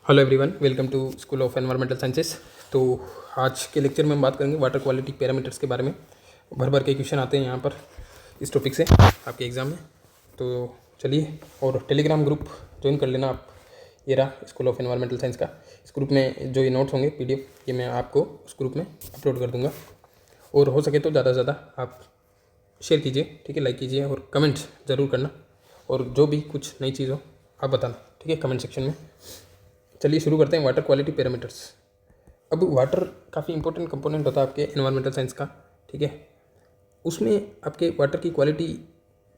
Hello everyone, welcome to school of environmental sciences. तो आज के लेक्चर में हम बात करेंगे वाटर क्वालिटी पैरामीटर्स के बारे में। भर भर के क्वेश्चन आते हैं यहाँ पर इस टॉपिक से आपके एग्ज़ाम में। तो चलिए, और टेलीग्राम ग्रुप ज्वाइन कर लेना आप। ये रहा स्कूल ऑफ एनवायरमेंटल साइंस का। इस ग्रुप में जो ये नोट्स होंगे PDF, ये मैं आपको उस ग्रुप में अपलोड कर दूँगा। और हो सके तो ज़्यादा से ज़्यादा आप शेयर कीजिए, ठीक है, लाइक कीजिए और कमेंट ज़रूर करना। और जो भी कुछ नई चीज़ हो आप बताना, ठीक है, कमेंट सेक्शन में। चलिए शुरू करते हैं वाटर क्वालिटी पैरामीटर्स। अब वाटर काफ़ी इंपॉर्टेंट कंपोनेंट होता है आपके एनवायरमेंटल साइंस का, ठीक है। उसमें आपके वाटर की क्वालिटी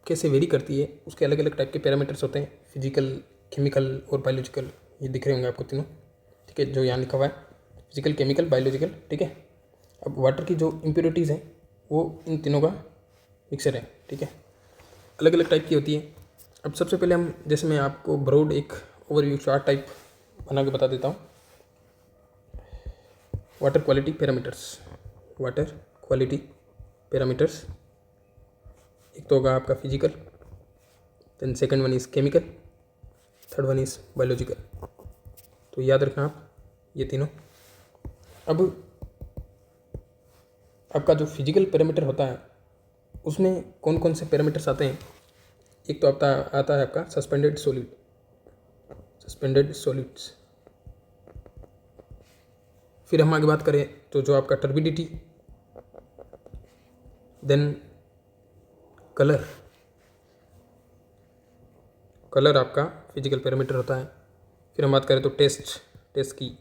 कैसे वेरी करती है, उसके अलग अलग टाइप के पैरामीटर्स होते हैं, फिजिकल, केमिकल और बायोलॉजिकल। ये दिख रहे होंगे आपको तीनों, ठीक है, जो यहाँ लिखा हुआ है, फिजिकल, केमिकल, बायोलॉजिकल, ठीक है। अब वाटर की जो इम्प्योरिटीज़ हैं वो इन तीनों का मिक्सर है, ठीक है, अलग अलग टाइप की होती है। अब सबसे पहले हम, जैसे मैं आपको ब्रॉड एक ओवरव्यू चार्ट टाइप बना के बता देता हूँ। Water quality parameters, water quality parameters, एक तो होगा आपका physical, then second one is chemical, third one is biological. तो याद रखना आप ये तीनों। अब आपका जो फिजिकल पैरामीटर होता है उसमें कौन कौन से पैरामीटर्स आते हैं। एक तो आता है आपका सस्पेंडेड सॉलिड, सस्पेंडेड सॉलिड्स। फिर हम आगे बात करें तो जो आपका टर्बिडिटी, देन कलर, कलर आपका फिजिकल पैरामीटर होता है। फिर हम बात करें तो टेस्ट की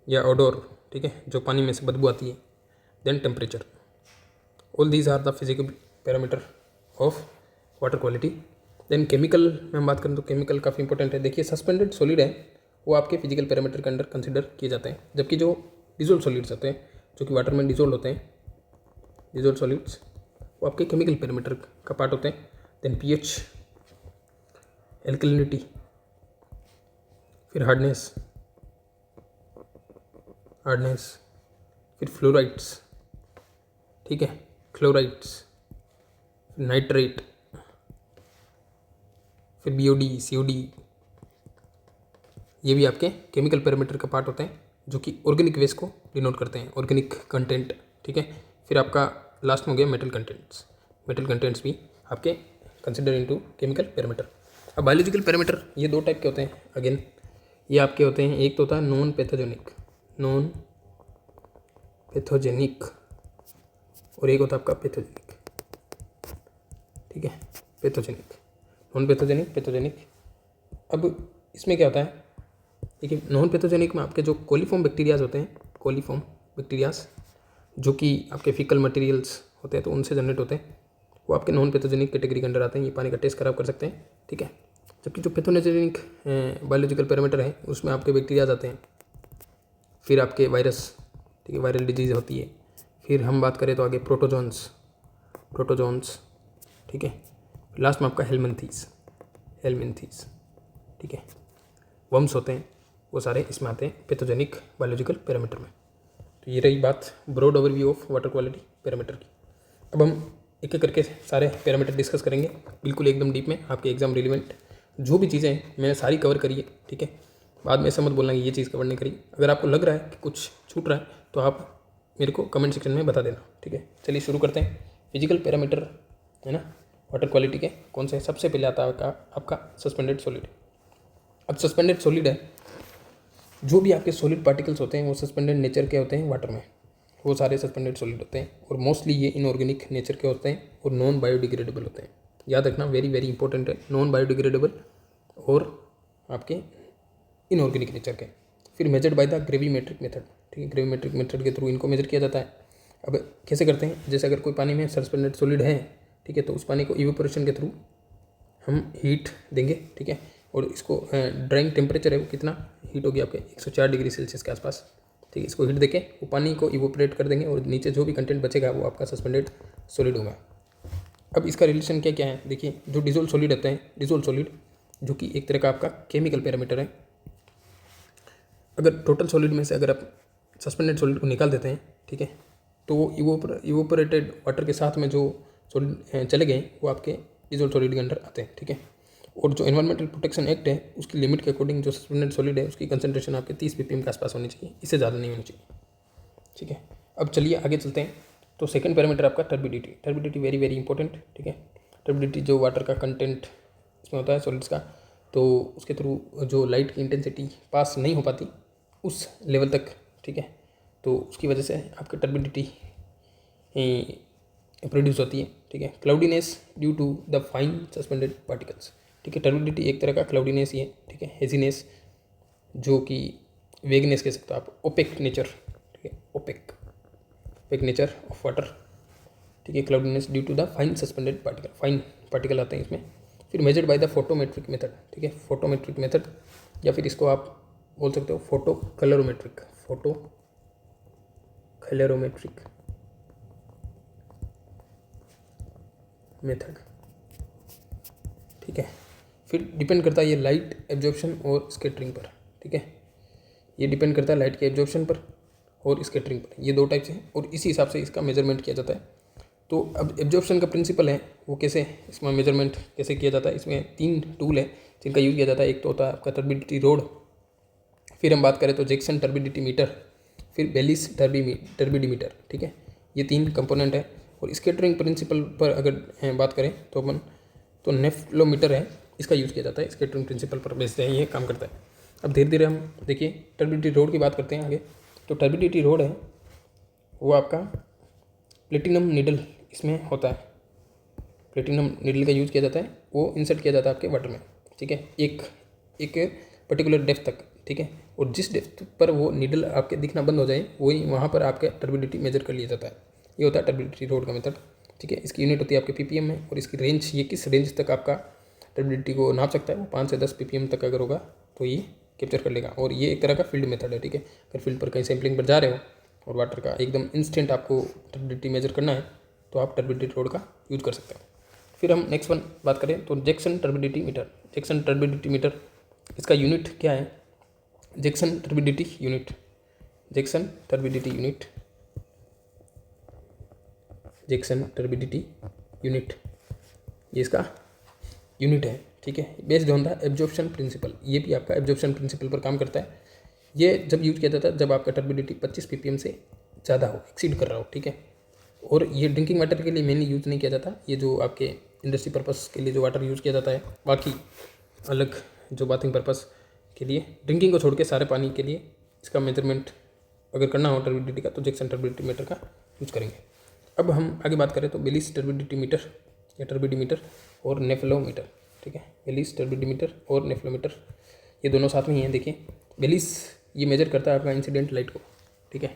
या ओडोर, ठीक है, जो पानी में से बदबू आती है। Then temperature, all these are the physical parameter of water quality. Then chemical में हम बात करें तो केमिकल काफ़ी इंपॉर्टेंट है। देखिए, सस्पेंडेड सॉलिड है वो आपके फिजिकल पैरामीटर के अंडर कंसिडर किए जाते हैं, जबकि जो डिजोल्व सॉलिड्स होते हैं, जो कि वाटर में डिजोल्व होते हैं, डिजोल्व सॉलिड्स, वो आपके केमिकल पैरामीटर का पार्ट होते हैं। देन pH, एल्कलिनिटी, फिर हार्डनेस, फिर फ्लोराइड्स, ठीक है, क्लोराइड्स, फिर नाइट्रेट, फिर BOD, COD, ये भी आपके केमिकल पैरामीटर का पार्ट होते हैं, जो कि ऑर्गेनिक वेस्ट को डिनोट करते हैं, ऑर्गेनिक कंटेंट, ठीक है। फिर आपका लास्ट में हो गया मेटल कंटेंट्स, मेटल कंटेंट्स भी आपके कंसिडर इनटू केमिकल पैरामीटर। अब बायोलॉजिकल पैरामीटर ये दो टाइप के होते हैं। अगेन ये आपके होते हैं, एक तो होता है नॉन पैथोजेनिक, नॉन पैथोजेनिक, और एक होता है आपका पैथोजेनिक, ठीक है, पैथोजेनिक, नॉन पैथोजेनिक, पैथोजेनिक। अब इसमें क्या होता है, देखिए, नॉन पैथोजेनिक में आपके जो कोलीफॉर्म बैक्टीरियाज होते हैं, कोलीफॉर्म बैक्टीरियाज, जो कि आपके फीकल मटेरियल्स होते हैं तो उनसे जनरेट होते हैं, वो आपके नॉन पैथोजेनिक कैटेगरी के अंडर आते हैं। ये पानी का टेस्ट खराब कर सकते हैं, ठीक है। जबकि जो पैथोजेनिक बायोलॉजिकल पैरामीटर है उसमें आपके बैक्टीरियाज आते हैं, फिर आपके वायरस, ठीक है, वायरल डिजीज़ होती है। फिर हम बात करें तो आगे प्रोटोजोन्स, ठीक है। लास्ट में आपका हेलमिंथीस, ठीक है, वर्म्स होते हैं, वो सारे इसमें आते हैं पैथोजेनिक बायोलॉजिकल पैरामीटर में। तो ये रही बात broad overview of water quality parameter की। अब हम एक एक करके सारे पैरामीटर डिस्कस करेंगे, बिल्कुल एकदम डीप में, आपके एग्जाम रिलेवेंट जो भी चीज़ें हैं मैंने सारी कवर करी है, ठीक है। बाद में ऐसा मत बोलना कि ये चीज़ कवर नहीं करी। अगर आपको लग रहा है कि कुछ छूट रहा है तो आप मेरे को कमेंट सेक्शन में बता देना, ठीक है। चलिए शुरू करते हैं। फिजिकल पैरामीटर है ना वाटर क्वालिटी के, कौन से? सबसे पहले आता है आपका सस्पेंडेड सॉलिड। अब सस्पेंडेड सॉलिड है, जो भी आपके सॉलिड पार्टिकल्स होते हैं वो सस्पेंडेड नेचर के होते हैं वाटर में, वो सारे सस्पेंडेड सॉलिड होते हैं। और मोस्टली ये इनऑर्गेनिक नेचर के होते हैं और नॉन बायोडिग्रेडेबल होते हैं। याद रखना, वेरी वेरी इंपॉर्टेंट है, नॉन बायोडिग्रेडेबल और आपके इनऑर्गेनिक नेचर के। फिर measured by the gravimetric method, ठीक है, ग्रेविमेट्रिक मेथड के थ्रू इनको मेजर किया जाता है। अब कैसे करते हैं, जैसे अगर कोई पानी में सस्पेंडेड सॉलिड है, ठीक है, तो उस पानी को इवेपोरेशन के थ्रू हम हीट देंगे, ठीक है। और इसको ड्राइंग टेम्परेचर है वो कितना हीट होगी आपके 104 डिग्री सेल्सियस के आसपास, ठीक है। इसको हीट देके वो पानी को इवोपरेट कर देंगे और नीचे जो भी कंटेंट बचेगा वो आपका सस्पेंडेड सॉलिड होगा। अब इसका रिलेशन क्या क्या है, देखिए, जो डिजोल्व सॉलिड होते हैं, डिजोल्व सॉलिड जो कि एक तरह का आपका केमिकल पैरामीटर है। अगर टोटल सॉलिड में से अगर आप सस्पेंडेड सॉलिड को निकाल देते हैं, ठीक है, तो वो इवोपरेटेड वाटर के साथ में जो सॉलिड चले गए वो आपके डिजोल्व सॉलिड के अंदर आते हैं, ठीक है। और जो एनवायरमेंटल प्रोटेक्शन एक्ट है उसकी लिमिट के अकॉर्डिंग जो सस्पेंडेड सॉलिड है उसकी कंसंट्रेशन आपके 30 ppm के आसपास होनी चाहिए, इससे ज़्यादा नहीं होनी चाहिए। ठीक है, अब चलिए आगे चलते हैं। तो सेकंड पैरामीटर आपका turbidity. Turbidity very very important. ठीक है, टर्बिडिटी जो वाटर का कंटेंट इसमें होता है सॉलिड्स का, तो उसके थ्रू जो लाइट की इंटेंसिटी पास नहीं हो पाती उस लेवल तक, ठीक है, तो उसकी वजह से आपकी टर्बिडिटी प्रोड्यूस होती है। ठीक है, cloudiness due to the fine suspended particles. ठीक है, टर्बिडिटी एक तरह का क्लाउडीनेस ही है। ठीक है, हेजीनेस जो कि वेगनेस कह सकते हो आप, ओपेक नेचर। ठीक है, ओपेक नेचर ऑफ वाटर। ठीक है, cloudiness due to the fine suspended particle, fine particle आते हैं इसमें। फिर measured by the photometric method. ठीक है, फोटोमेट्रिक मेथड या फिर इसको आप बोल सकते हो फोटो कलरोमेट्रिक मेथड। ठीक है, फिर डिपेंड करता है ये लाइट एब्जॉर्प्शन और स्कैटरिंग पर। ठीक है, ये डिपेंड करता है लाइट के एब्जॉर्प्शन पर और स्कैटरिंग पर, ये दो टाइप से है और इसी हिसाब से इसका मेजरमेंट किया जाता है। तो अब एब्जॉर्प्शन का प्रिंसिपल है वो कैसे, इसमें मेजरमेंट कैसे किया जाता है। इसमें 3 टूल है जिनका यूज़ किया जाता है। एक तो होता है आपका टर्बिडिटी रोड, फिर हम बात करें तो जैक्सन टर्बिडिटी मीटर, फिर बेलिस टर्बिडीमीटर। ठीक है, ये 3 कंपोनेंट है। और स्कैटरिंग प्रिंसिपल पर अगर बात करें तो अपन तो नेफ्लोमीटर है, इसका यूज़ किया जाता है। स्कैटरिंग प्रिंसिपल पर बेस्ड है, ये काम करता है। अब धीरे धीरे हम देखिए टर्बिडिटी रोड की बात करते हैं आगे। तो टर्बिडिटी रोड है वो आपका प्लेटिनम नीडल इसमें होता है। प्लेटिनम नीडल का यूज़ किया जाता है, वो इंसर्ट किया जाता है आपके वाटर में। ठीक है, एक पर्टिकुलर डेप्थ तक। ठीक है, और जिस डेप्थ पर वो नीडल आपके दिखना बंद हो जाए वही वहाँ पर आपका टर्बिडिटी मेजर कर लिया जाता है। ये होता है टर्बिडिटी रोड का मेथड। ठीक है, इसकी यूनिट होती है आपके ppm में और इसकी रेंज, ये किस रेंज तक आपका टर्बिडिटी को नाप सकता है, वो 5 से 10 ppm तक अगर होगा तो ये कैप्चर कर लेगा। और ये एक तरह का फील्ड मेथड है। ठीक है, अगर फील्ड पर कहीं सैम्पलिंग पर जा रहे हो और वाटर का एकदम इंस्टेंट आपको टर्बिडिटी मेजर करना है तो आप टर्बिडिटी रोड का यूज़ कर सकते हैं। फिर हम नेक्स्ट वन बात करें तो Jackson turbidity meter. Jackson turbidity meter, इसका यूनिट क्या है, Jackson turbidity unit. Jackson turbidity unit, Jackson turbidity unit, ये इसका यूनिट है। ठीक है, based on the absorption principle, ये भी आपका एब्जॉर्प्शन प्रिंसिपल पर काम करता है। ये जब यूज़ किया जाता है जब आपका टर्बिडिटी 25 ppm से ज़्यादा हो, एक्सीड कर रहा हो। ठीक है, और ये ड्रिंकिंग वाटर के लिए मेनली यूज़ नहीं किया जाता, ये जो आपके इंडस्ट्री पर्पस के लिए जो वाटर यूज़ किया जाता है, बाकी अलग जो बाथिंग पर्पस के लिए, ड्रिंकिंग को छोड़ के सारे पानी के लिए इसका मेजरमेंट अगर करना हो टर्बिडिटी का तो जैक्सन टर्बिडिटी मीटर का यूज़ करेंगे। अब हम आगे बात करें तो बेलिस टर्बिडिटी मीटर या टर्बिडीमीटर और नेफ्लोमीटर। ठीक है, बेलिस टर्बिडीमीटर और नेफ्लोमीटर ये दोनों साथ में ही हैं। देखिए बेलिस ये मेजर करता है आपका इंसिडेंट लाइट को। ठीक है,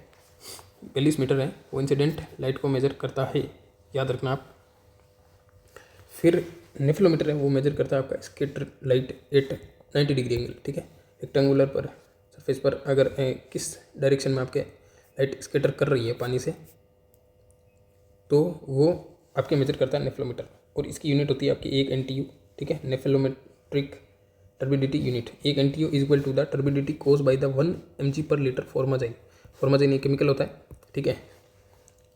बेलिस मीटर है वो इंसिडेंट लाइट को मेजर करता है, याद रखना आप। फिर नेफ्लोमीटर है वो मेजर करता है आपका scatter light at 90 degree angle. ठीक है, रेक्टेंगुलर पर सरफेस पर अगर किस डायरेक्शन में आपके लाइट स्कैटर कर रही है पानी से तो वो आपके मेजर करता है नेफ्लोमीटर और इसकी यूनिट होती है आपकी 1 NTU। ठीक है, nephelometric turbidity unit 1 NTU is equal to the turbidity caused by the 1 mg per litre formazine. Formazine एक केमिकल होता है। ठीक है,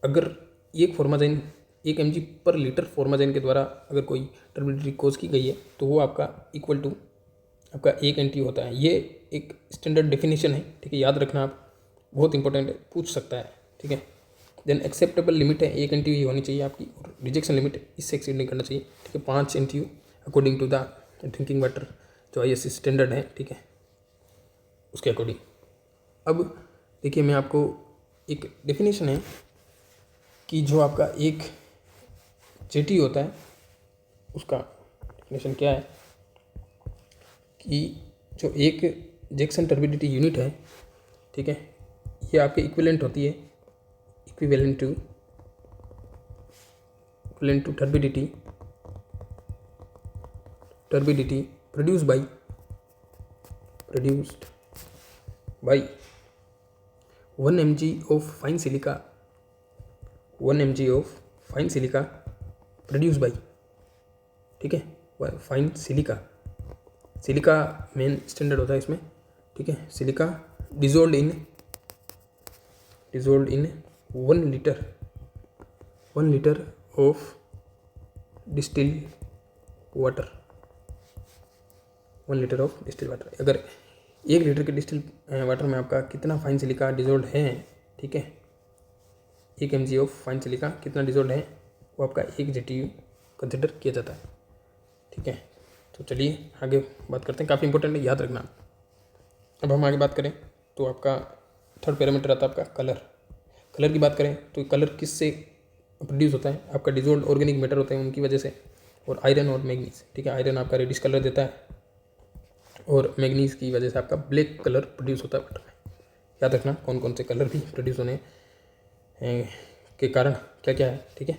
अगर एक फॉर्माजाइन 1 mg पर लीटर फॉर्माजाइन के द्वारा अगर कोई टर्बिडिटी कोज की गई है तो वो आपका इक्वल टू आपका 1 NTU होता है। ये एक स्टैंडर्ड डेफिनेशन है। ठीक है, याद रखना आप, बहुत इंपॉर्टेंट है, पूछ सकता है। ठीक है, देन एक्सेप्टेबल लिमिट है 1 NTU ही होनी चाहिए आपकी और रिजेक्शन लिमिट इससे एक्सीड नहीं करना चाहिए। ठीक है, 5 NTU according to the drinking water जो ISO स्टैंडर्ड है। ठीक है, उसके अकॉर्डिंग। अब देखिए मैं आपको एक डेफिनेशन है कि जो आपका एक जेटी होता है उसका डेफिनेशन क्या है कि जो एक जैक्सन टर्बिडिटी यूनिट है, ठीक है, ये आपके इक्विवेलेंट होती है, equivalent to turbidity produced by 1 mg of fine silica, 1 mg of fine silica produced by, ठीक है, फाइन सिलिका मेन स्टैंडर्ड होता है इसमें। ठीक है, silica dissolved in 1 litre of distil water, litre of distil water. अगर 1 लीटर के distil water में आपका कितना फाइन सिलिका डिजोल्व है, ठीक है, 1 mg ऑफ फाइन सिलिका कितना डिजोल्व है, वो आपका 1 GTU कंसिडर किया जाता है, ठीक है। तो चलिए आगे बात करते हैं, काफ़ी इंपॉर्टेंट है, याद रखना। अब हम आगे बात करें तो आपका थर्ड पैरामीटर आता है आपका कलर। कलर की बात करें तो कलर किससे प्रोड्यूस होता है, आपका डिजोल्व ऑर्गेनिक मैटर होते हैं उनकी वजह से, और आयरन और मैग्नीज, ठीक है। आयरन आपका रेडिश कलर देता है और मैग्नीज की वजह से आपका ब्लैक कलर प्रोड्यूस होता है वाटर में। याद रखना कौन कौन से कलर भी प्रोड्यूस होने के कारण क्या क्या है, ठीक है।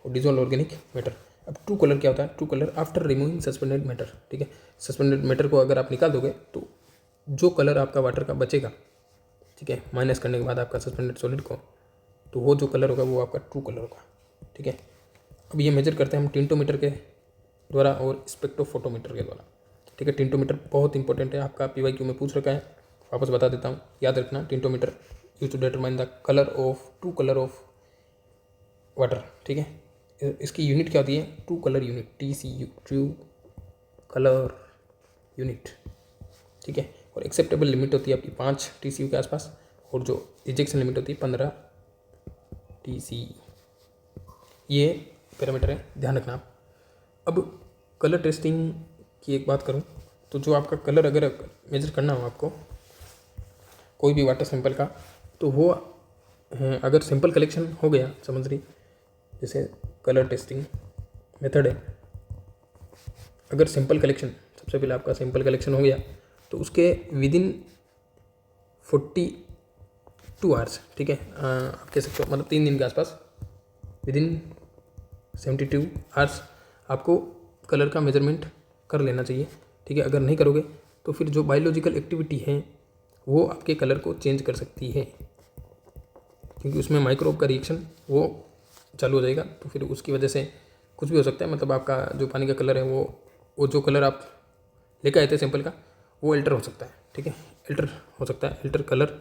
और डिजोल्व ऑर्गेनिक मैटर। अब ट्रू कलर क्या होता है, true colour after removing suspended matter, ठीक है। सस्पेंडेड मैटर को अगर आप निकाल दोगे तो जो कलर आपका वाटर का बचेगा, ठीक है, माइनस करने के बाद आपका सस्पेंडेड सॉलिड को, तो वो जो कलर होगा वो आपका ट्रू कलर होगा, ठीक है। अब ये मेजर करते हैं हम टिंटोमीटर के द्वारा और स्पेक्ट्रोफोटोमीटर के द्वारा, ठीक है। टिंटोमीटर बहुत इंपॉर्टेंट है, आपका PYQ में पूछ रखा है, वापस बता देता हूँ, याद रखना। Tintometer use to determine the colour of true colour of water, ठीक है। इसकी यूनिट क्या होती है, true colour unit, TCU, true colour unit, ठीक है। और एक्सेप्टेबल लिमिट होती है आपकी 5 TCU के आसपास, और जो इजेक्शन लिमिट होती है 15 TCU। ये पैरामीटर है, ध्यान रखना आप। अब कलर टेस्टिंग की एक बात करूं तो जो आपका कलर अगर मेजर करना हो आपको कोई भी वाटर सैंपल का, तो वो अगर सैंपल कलेक्शन हो गया, समझ रही, जैसे कलर टेस्टिंग मेथड है, अगर सैंपल कलेक्शन, सबसे पहले आपका सैंपल कलेक्शन हो गया तो उसके विदिन 42 आवर्स, ठीक है, आप कह सकते हो मतलब 3 दिन के आसपास, विदिन 72 आवर्स आपको कलर का मेजरमेंट कर लेना चाहिए, ठीक है। अगर नहीं करोगे तो फिर जो बायोलॉजिकल एक्टिविटी है वो आपके कलर को चेंज कर सकती है, क्योंकि उसमें माइक्रोब का रिएक्शन वो चालू हो जाएगा, तो फिर उसकी वजह से कुछ भी हो सकता है। मतलब आपका जो पानी का कलर है वो जो कलर आप लेकर आए थे सैंपल का, वो अल्टर हो सकता है, ठीक है, अल्टर हो सकता है, alter colour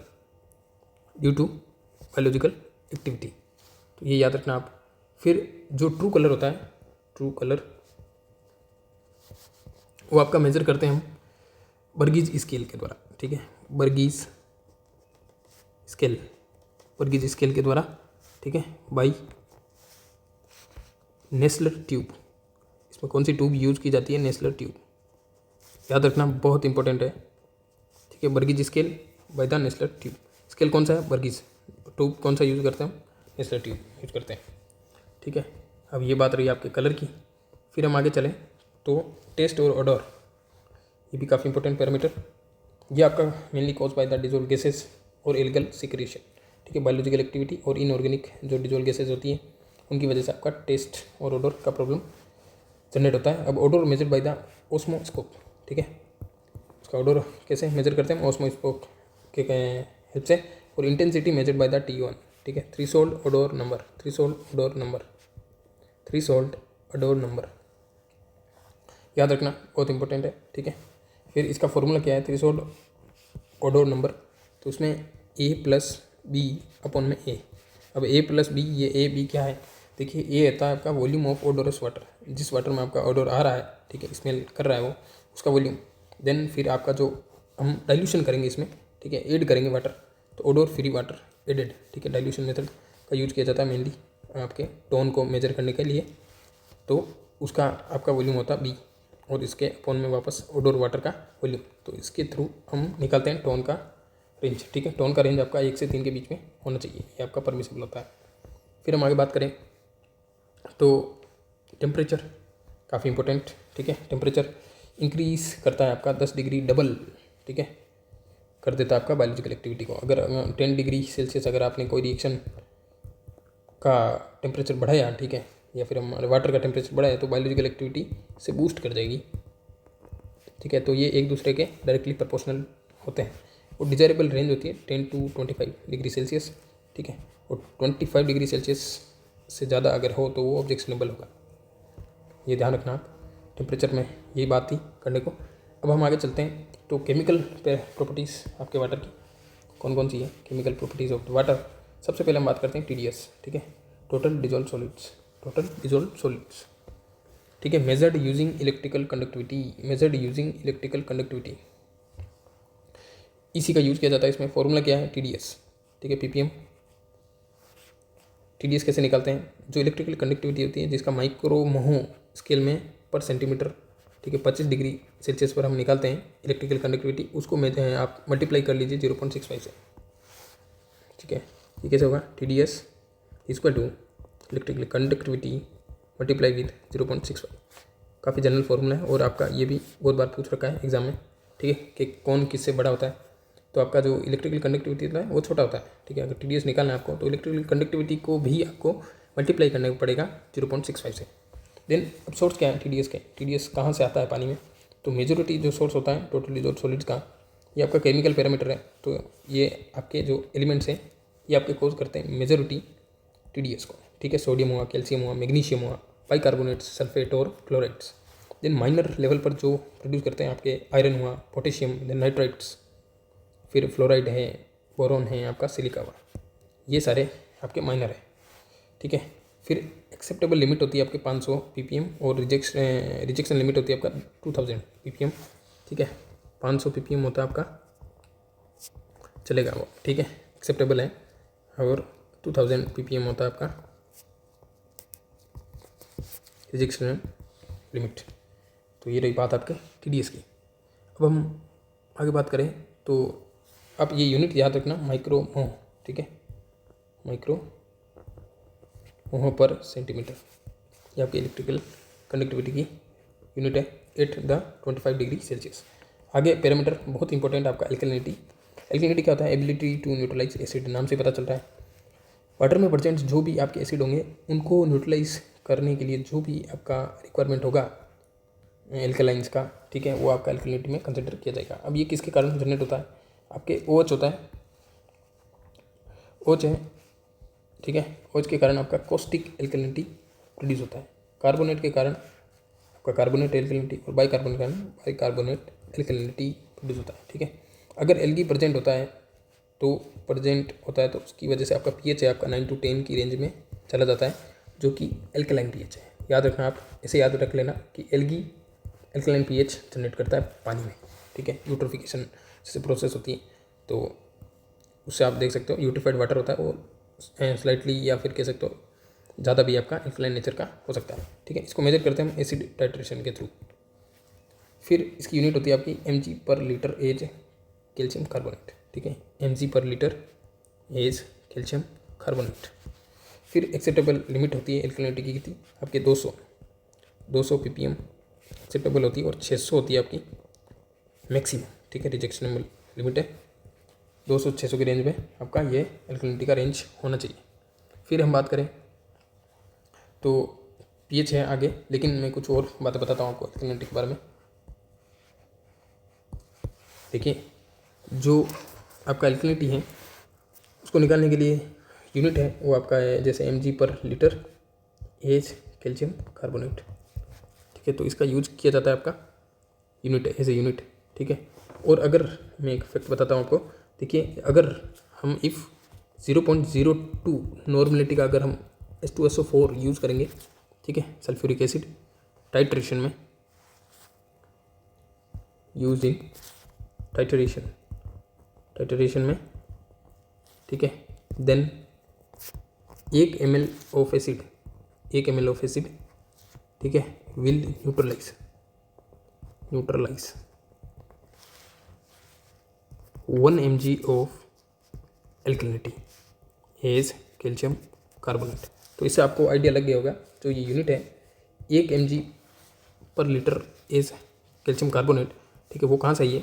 due to biological activity, तो ये याद रखना आप। फिर जो ट्रू कलर होता है, ट्रू कलर वो आपका मेजर करते हैं हम बर्गीज स्केल के द्वारा, ठीक है, बर्गीज स्केल के द्वारा, ठीक है, बाई नेस्लर ट्यूब। इसमें कौन सी ट्यूब यूज की जाती है, नेस्लर ट्यूब, याद रखना, बहुत इंपॉर्टेंट है, ठीक है। Burgess scale by the Nessler tube. Scale कौन सा है, बर्गीज, ट्यूब कौन सा यूज़ करते हैं हम, नेस्लर ट्यूब यूज करते हैं, ठीक है। अब ये बात रही आपके कलर की। फिर हम आगे चलें तो टेस्ट और ऑडर, ये भी काफ़ी इंपॉर्टेंट पैरामीटर। ये आपका mainly cause by the dissolve gases और इलीगल सिक्रेशन, ठीक है। बायोलॉजिकल एक्टिविटी और इनऑर्गेनिक जो डिजोल्व गैसेस होती हैं उनकी वजह से आपका टेस्ट और ऑडर का प्रॉब्लम जनरेट होता है। अब ऑडर मेजर बाय द ओस्मोस्कोप, ठीक है, उसका ऑडर कैसे मेजर करते हैं, ओस्मोस्कोप के हेल्प से, और intensity measure by the TO1, ठीक है, threshold order number, threshold order number, याद रखना, बहुत इंपॉर्टेंट है, ठीक है। फिर इसका फॉर्मूला क्या है, थ्रेशोल्ड ऑडर नंबर, तो उसमें A+B/A। अब A+B, ये A B क्या है, देखिए A होता है आपका वॉल्यूम ऑफ ओडोरस वाटर, जिस वाटर में आपका ऑडर आ रहा है, ठीक है, स्मेल कर रहा है वो, उसका वॉल्यूम। देन फिर आपका जो हम डाइल्यूशन करेंगे इसमें, ठीक है, ऐड करेंगे वाटर, तो ओडोर फ्री वाटर एडेड, ठीक है। डाइल्यूशन मेथड का यूज किया जाता है मेनली आपके टोन को मेजर करने के लिए, तो उसका आपका वॉल्यूम होता है B, और इसके अपॉन में वापस ओडोर वाटर का वॉल्यूम, तो इसके थ्रू हम निकालते हैं टोन का रेंज, ठीक है। टोन का रेंज आपका 1 से 3 के बीच में होना चाहिए, ये आपका परमिसिबल होता है। फिर हम आगे बात करें तो टेम्परेचर काफ़ी इंपॉर्टेंट, ठीक है। टेम्परेचर इंक्रीज करता है आपका 10 डिग्री डबल, ठीक है, कर देता है आपका बायोलॉजिकल एक्टिविटी को। अगर 10 डिग्री सेल्सियस अगर आपने कोई रिएक्शन का टेम्परेचर बढ़ाया, ठीक है, या फिर हमारे वाटर का टेम्परेचर बढ़ाया, तो बायोलॉजिकल एक्टिविटी से बूस्ट कर जाएगी, ठीक है। तो ये एक दूसरे के डायरेक्टली प्रोपोर्शनल होते हैं। और डिजायरेबल रेंज होती है 10 to 25 डिग्री सेल्सियस, ठीक है, और 25 डिग्री सेल्सियस से ज़्यादा अगर हो तो वो ऑब्जेक्शनेबल होगा, ये ध्यान रखना आप। टेम्परेचर में यही बात थी करने को। अब हम आगे चलते हैं तो केमिकल प्रॉपर्टीज़ आपके वाटर की कौन कौन सी है, केमिकल प्रॉपर्टीज़ ऑफ वाटर। सबसे पहले हम बात करते हैं TDS, ठीक है, टोटल डिजोल्व सॉलिड्स, ठीक है। मेजर्ड यूजिंग इलेक्ट्रिकल कंडक्टिविटी, इसी का यूज़ किया जाता है इसमें। फॉर्मूला क्या है, TdS, ठीक है, ppm। TdS कैसे निकालते हैं, जो इलेक्ट्रिकल कंडक्टिविटी होती है जिसका माइक्रो मोह स्केल में पर सेंटीमीटर, ठीक है, 25 डिग्री सेल्सियस पर हम निकालते हैं इलेक्ट्रिकल कंडक्टिविटी, उसको आप मल्टीप्लाई कर लीजिए 0.65 से, ठीक है। ये कैसे होगा, TdS equal to electrical conductivity multiply with 0.65। काफ़ी जनरल फॉर्मूला है और आपका ये भी बहुत बार पूछ रखा है एग्जाम में, ठीक है, कि कौन किससे बड़ा होता है। तो आपका जो इलेक्ट्रिकल कंडक्टिविटी होता है वो छोटा होता है, ठीक है। अगर TdS निकालना है आपको तो इलेक्ट्रिकल कंडक्टिविटी को भी आपको मल्टीप्लाई करने को पड़ेगा 0.65 से। देन अब सोर्स क्या है TdS के, TdS कहाँ से आता है पानी में, तो मेजोरिटी जो सोर्स होता है टोटली जो सॉलिड्स का, ये आपका केमिकल पैरामीटर है। तो ये आपके जो एलिमेंट्स हैं ये आपके कोज करते हैं मेजोरिटी TdS को, ठीक है। सोडियम हुआ, कैल्शियम हुआ, मैग्नीशियम हुआ, बाइकार्बोनेट्स, सल्फेट और क्लोराइड्स। देन माइनर लेवल पर जो प्रोड्यूस करते हैं आपके आयरन हुआ, पोटेशियम, देन नाइट्राइट्स, फिर फ्लोराइड है, बोरॉन है, आपका सिलिका हुआ, ये सारे आपके माइनर है, ठीक है। फिर एक्सेप्टेबल लिमिट होती है आपके 500 ppm और रिजेक्शन लिमिट होती है आपका 2000 ppm, ठीक है। 500 ppm होता है आपका, चलेगा वो, ठीक है, एक्सेप्टेबल है, और 2000 ppm होता है आपका रिजेक्शन लिमिट। तो ये रही बात आपके TdS की। अब हम आगे बात करें तो आप ये यूनिट याद रखना, माइक्रो मोह, ठीक है, माइक्रो मोह पर सेंटीमीटर, ये आपकी इलेक्ट्रिकल कंडक्टिविटी की यूनिट है एट द 25 डिग्री सेल्सियस। आगे पैरामीटर बहुत इंपॉर्टेंट आपका एल्कलिनिटी। एल्कलिनिटी क्या होता है, एबिलिटी टू न्यूट्रलाइज एसिड, नाम से पता चलता है। वाटर में प्रेजेंट जो भी आपके एसिड होंगे उनको न्यूट्रलाइज करने के लिए जो भी आपका रिक्वायरमेंट होगा एल्कलाइंस का, ठीक है, वो आपका एल्कलिनिटी में कंसिडर किया जाएगा। अब ये किसके कारण जनरेट होता है, आपके OH होता है, OH है, ठीक है। OH के कारण आपका कॉस्टिक एल्कलिनिटी प्रोड्यूस होता है। कार्बोनेट के कारण आपका कार्बोनेट एल्कलिनिटी और बाइकार्बोनेट के कारण बाइकार्बोनेट एल्कलिनिटी प्रोड्यूस होता है, ठीक है। अगर एल्गी प्रेजेंट होता है तो उसकी वजह से आपका pH है आपका 9 to 10 की रेंज में चला जाता है, जो कि एल्कलाइन pH है। याद रखना, आप ऐसे याद रख लेना कि एल्गी एल्कलाइन pH जनरेट करता है पानी में, ठीक है। यूट्रोफिकेशन जैसे प्रोसेस होती है तो उससे आप देख सकते हो यूट्रिफाइड वाटर होता है वो स्लाइटली या फिर कह सकते हो ज़्यादा भी आपका एल्कलाइन नेचर का हो सकता है, ठीक है। इसको मेजर करते हैं हम एसिड टाइट्रेशन के थ्रू। फिर इसकी यूनिट होती है आपकी mg/लीटर एज कैल्शियम कार्बोनेट, ठीक है, mg/लीटर एज कैल्शियम कार्बोनेट। फिर एक्सेप्टेबल लिमिट होती है एल्कलिनिटी की कितनी, आपके 200 ppm एक्सेप्टेबल होती है और 600 होती है आपकी मैक्सिमम, ठीक है, रिजेक्शनेबल लिमिट है। 200-600 के रेंज में आपका ये एल्कलिनिटी का रेंज होना चाहिए। फिर हम बात करें तो pH है आगे, लेकिन मैं कुछ और बातें बताता हूँ आपको एल्कलिनिटी के बारे में। देखिए, जो आपका एल्कलिनिटी है उसको निकालने के लिए यूनिट है वो आपका है जैसे mg/लीटर एज कैल्शियम कार्बोनेट, ठीक है। तो इसका यूज किया जाता है आपका यूनिट एज ए यूनिट, ठीक है। और अगर मैं एक फैक्ट बताता हूँ आपको, देखिए, अगर हम इफ़ 0.02 नॉर्मलिटी का अगर हम H2SO4 यूज़ करेंगे, ठीक है, सल्फ्यूरिक एसिड टाइट्रेशन में, यूज इन टाइट्रेशन में, ठीक है, देन 1 ml ऑफ एसिड, ठीक है, will neutralize 1 mg of alkalinity as calcium carbonate. तो इससे आपको आइडिया लग गया होगा जो ये यूनिट है 1 mg/लीटर एज कैल्शियम कार्बोनेट, ठीक है, वो कहाँ से आई है।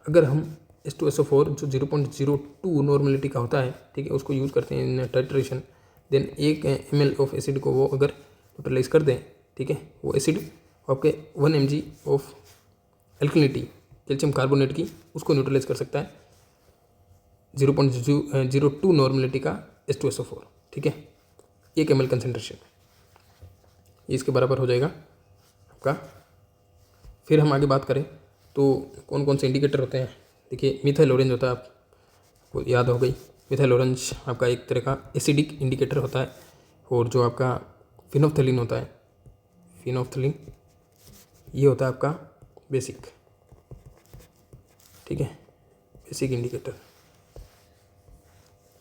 अगर हम H2SO4 जो 0.02 नॉर्मलिटी का होता है, ठीक है, उसको यूज़ करते हैं in titration, then 1 ml of acid को वो अगर न्यूट्रलाइज कर दें, ठीक है, वो एसिड आपके 1 mg of alkalinity calcium carbonate की उसको न्यूट्रलाइज कर सकता है 0.02 नॉर्मलिटी का H2SO4, ठीक है, 1 ml कंसेंट्रेशन, इसके बराबर हो जाएगा आपका। फिर हम आगे बात करें तो कौन कौन से इंडिकेटर होते हैं। देखिए, मिथाइल ऑरेंज होता है, आपको याद हो गई, मिथाइल ऑरेंज आपका एक तरह का एसिडिक इंडिकेटर होता है। और जो आपका फिनोफ्थलीन होता है, फिनोफ्थलीन ये होता है आपका बेसिक, ठीक है, बेसिक इंडिकेटर।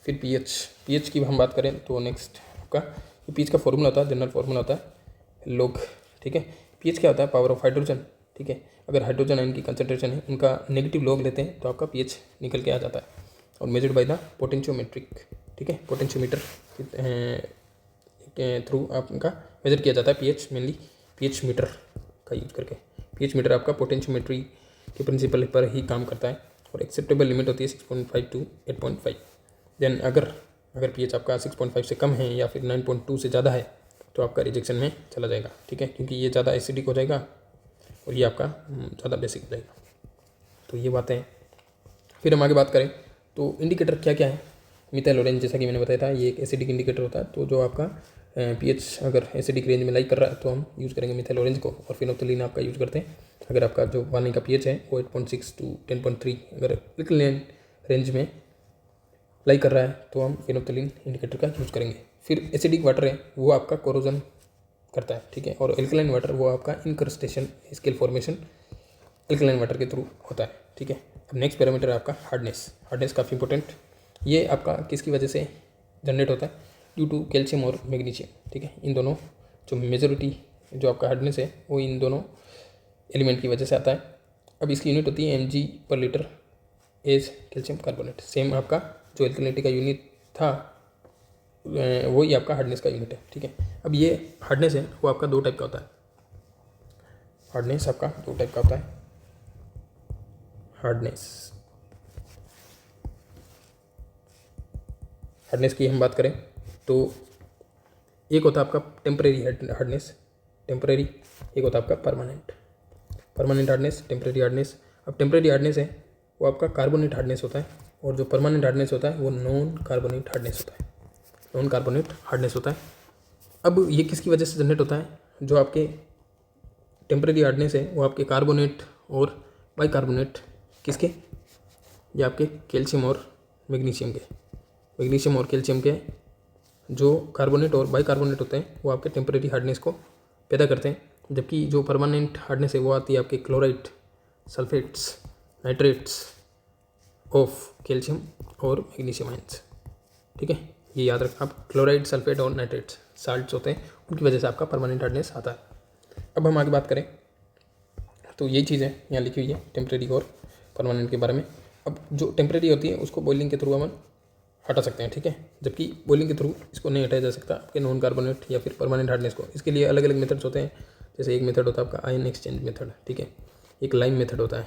फिर पीएच की हम बात करें तो नेक्स्ट आपका ये पीएच का फॉर्मूला होता है, जनरल फॉर्मूला होता है लोग, ठीक है। पीएच क्या होता है? पावर ऑफ हाइड्रोजन, ठीक है। अगर हाइड्रोजन आयन की कंसंट्रेशन है उनका नेगेटिव लॉग लेते हैं तो आपका पीएच निकल के आ जाता है, और मेजर्ड बाय द पोटेंशियोमेट्रिक, ठीक है, पोटेंशियोमीटर के थ्रू आपका मेजर किया जाता है पीएच, मेनली पीएच मीटर का यूज करके। पीएच मीटर आपका पोटेंशियोमेट्री के प्रिंसिपल पर ही काम करता है, और एक्सेप्टेबल लिमिट होती है 6.5 टू 8.5। देन अगर पीएच आपका 6.5 से कम है या फिर 9.2 से ज़्यादा है तो आपका रिजेक्शन में चला जाएगा, ठीक है, क्योंकि ये ज़्यादा एसिडिक हो जाएगा और ये आपका ज़्यादा बेसिक हो जाएगा। तो ये बातें हैं। फिर हम आगे बात करें तो इंडिकेटर क्या क्या है। मिथाइल ऑरेंज, जैसा कि मैंने बताया था, ये एक एसिडिक इंडिकेटर होता है। तो जो आपका पीएच अगर एसिडिक रेंज में लाइक कर रहा है तो हम यूज़ करेंगे मिथाइल ऑरेंज को, और फिनोप्थलीन आपका यूज़ करते हैं अगर आपका जो पानी का पीएच है वो 8.6 टू 10.3 अगर एल्कलाइन रेंज में लाइक कर रहा है तो हम फिनोप्थलीन इंडिकेटर का यूज़ करेंगे। फिर एसिडिक वाटर है वो आपका कोरोजन करता है, ठीक है, और एल्कलाइन वाटर वो आपका इनक्रस्टेशन स्केल फॉर्मेशन एल्कलाइन वाटर के थ्रू होता है, ठीक है। अब नेक्स्ट पैरामीटर है आपका हार्डनेस काफ़ी इंपॉर्टेंट। ये आपका किसकी वजह से जनरेट होता है? ड्यू टू कैल्शियम और मैग्नीशियम, ठीक है। इन दोनों जो मेजॉरिटी जो आपका हार्डनेस है वो इन दोनों एलिमेंट की वजह से आता है। अब इसकी यूनिट होती है mg/लीटर एज कैल्शियम कार्बोनेट। सेम आपका जो एल्कलिनिटी का यूनिट था वही आपका हार्डनेस का यूनिट है, ठीक है। अब ये हार्डनेस है वो आपका 2 टाइप का होता है। हार्डनेस आपका 2 टाइप का होता है। हार्डनेस की हम बात करें तो एक होता है आपका टेम्परेरी हार्डनेस, टेम्परेरी, एक होता है आपका परमानेंट हार्डनेस, टेम्परेरी हार्डनेस। अब टेम्परेरी हार्डनेस है वो आपका कार्बोनेट हार्डनेस होता है, और जो परमानेंट हार्डनेस होता है वो नॉन कार्बोनेट हार्डनेस होता है। अब ये किसकी वजह से जनरेट होता है? जो आपके टेम्परेरी हार्डनेस है वो आपके कार्बोनेट और बाइकार्बोनेट किसके? ये आपके कैल्शियम और मैग्नीशियम के जो कार्बोनेट और बाइकार्बोनेट होते हैं वो आपके टेम्परेरी हार्डनेस को पैदा करते हैं। जबकि जो परमानेंट हार्डनेस है वो आती है आपके chloride, sulphates, nitrates of calcium और मैग्नीशियम आयंस, ठीक है। ये याद रखना आप, क्लोराइड, सल्फेट और नाइट्रेट्स साल्ट्स होते हैं, उनकी वजह से आपका परमानेंट हार्डनेस आता है। अब हम आगे बात करें तो यही चीज़ है यहाँ लिखी हुई है टेम्परेरी और परमानेंट के बारे में। अब जो टेम्परेरी होती है उसको बॉइलिंग के थ्रू हम हटा सकते हैं, ठीक है, जबकि बॉइलिंग के थ्रू इसको नहीं हटाया जा सकता आपके नॉन कार्बोनेट या फिर परमानेंट हार्डनेस को। इसके लिए अलग अलग मेथड्स होते हैं। जैसे एक मेथड होता है आपका आयन एक्सचेंज मेथड, ठीक है, एक लाइम मेथड होता है।